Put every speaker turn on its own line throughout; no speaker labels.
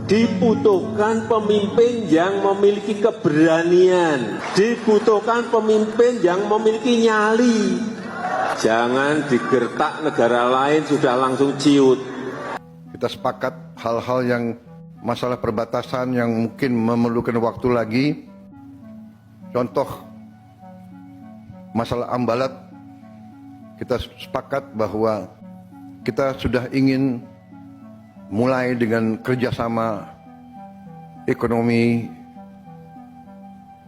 Dibutuhkan pemimpin yang memiliki keberanian, dibutuhkan pemimpin yang memiliki nyali. Jangan digertak negara lain sudah langsung ciut.
Kita sepakat hal-hal yang masalah perbatasan yang mungkin memerlukan waktu lagi. Contoh masalah Ambalat, kita sepakat bahwa kita sudah ingin mulai dengan kerjasama ekonomi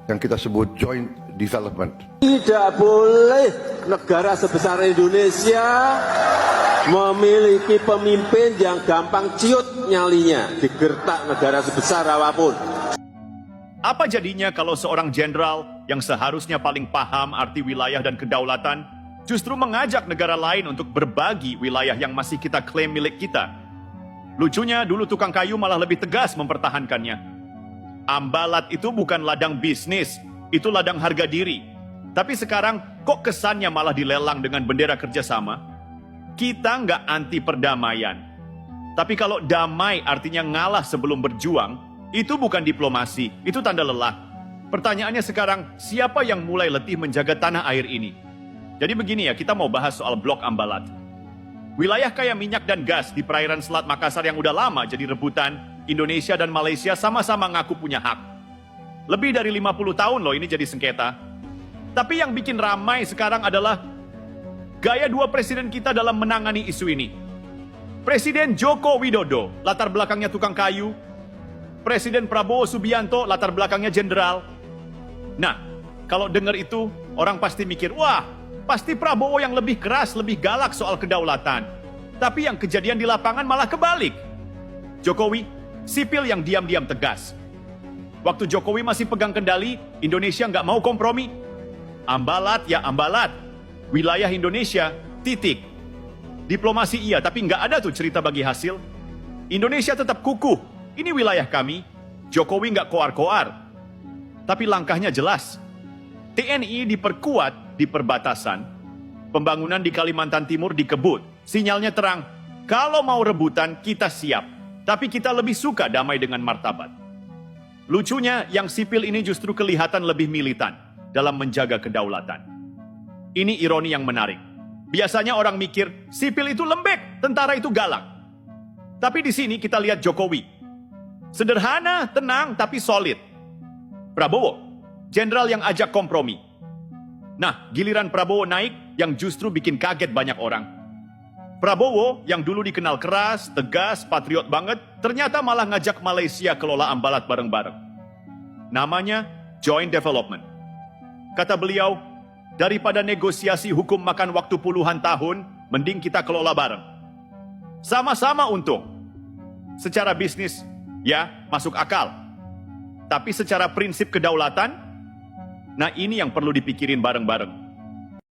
yang kita sebut joint development.
Tidak boleh negara sebesar Indonesia memiliki pemimpin yang gampang ciut nyalinya, digertak negara sebesar apapun.
Apa jadinya kalau seorang jenderal yang seharusnya paling paham arti wilayah dan kedaulatan justru mengajak negara lain untuk berbagi wilayah yang masih kita klaim milik kita? Lucunya dulu tukang kayu malah lebih tegas mempertahankannya. Ambalat itu bukan ladang bisnis, itu ladang harga diri. Tapi sekarang kok kesannya malah dilelang dengan bendera kerjasama? Kita nggak anti perdamaian. Tapi kalau damai artinya ngalah sebelum berjuang, itu bukan diplomasi, itu tanda lelah. Pertanyaannya sekarang, siapa yang mulai letih menjaga tanah air ini? Jadi begini ya, kita mau bahas soal blok Ambalat. Wilayah kaya minyak dan gas di perairan Selat Makassar yang udah lama jadi rebutan, Indonesia dan Malaysia sama-sama ngaku punya hak. Lebih dari 50 tahun loh ini jadi sengketa. Tapi yang bikin ramai sekarang adalah gaya dua presiden kita dalam menangani isu ini. Presiden Joko Widodo, latar belakangnya tukang kayu. Presiden Prabowo Subianto, latar belakangnya jenderal. Nah, kalau dengar itu, orang pasti mikir, wah, pasti Prabowo yang lebih keras, lebih galak soal kedaulatan. Tapi yang kejadian di lapangan malah kebalik. Jokowi, sipil yang diam-diam tegas. Waktu Jokowi masih pegang kendali, Indonesia nggak mau kompromi. Ambalat ya ambalat. Wilayah Indonesia, titik. Diplomasi iya, tapi nggak ada tuh cerita bagi hasil. Indonesia tetap kukuh. Ini wilayah kami. Jokowi nggak koar-koar. Tapi langkahnya jelas. TNI diperkuat di perbatasan. Pembangunan di Kalimantan Timur dikebut. Sinyalnya terang. Kalau mau rebutan, kita siap. Tapi kita lebih suka damai dengan martabat. Lucunya, yang sipil ini justru kelihatan lebih militan dalam menjaga kedaulatan. Ini ironi yang menarik. Biasanya orang mikir, sipil itu lembek, tentara itu galak. Tapi di sini kita lihat Jokowi. Sederhana, tenang, tapi solid. Prabowo, jenderal yang ajak kompromi. Nah, giliran Prabowo naik, yang justru bikin kaget banyak orang. Prabowo, yang dulu dikenal keras, tegas, patriot banget, ternyata malah ngajak Malaysia kelola Ambalat bareng-bareng. Namanya Joint Development. Kata beliau, daripada negosiasi hukum makan waktu puluhan tahun, mending kita kelola bareng. Sama-sama untung. Secara bisnis, ya, masuk akal. Tapi secara prinsip kedaulatan, nah ini yang perlu dipikirin bareng-bareng.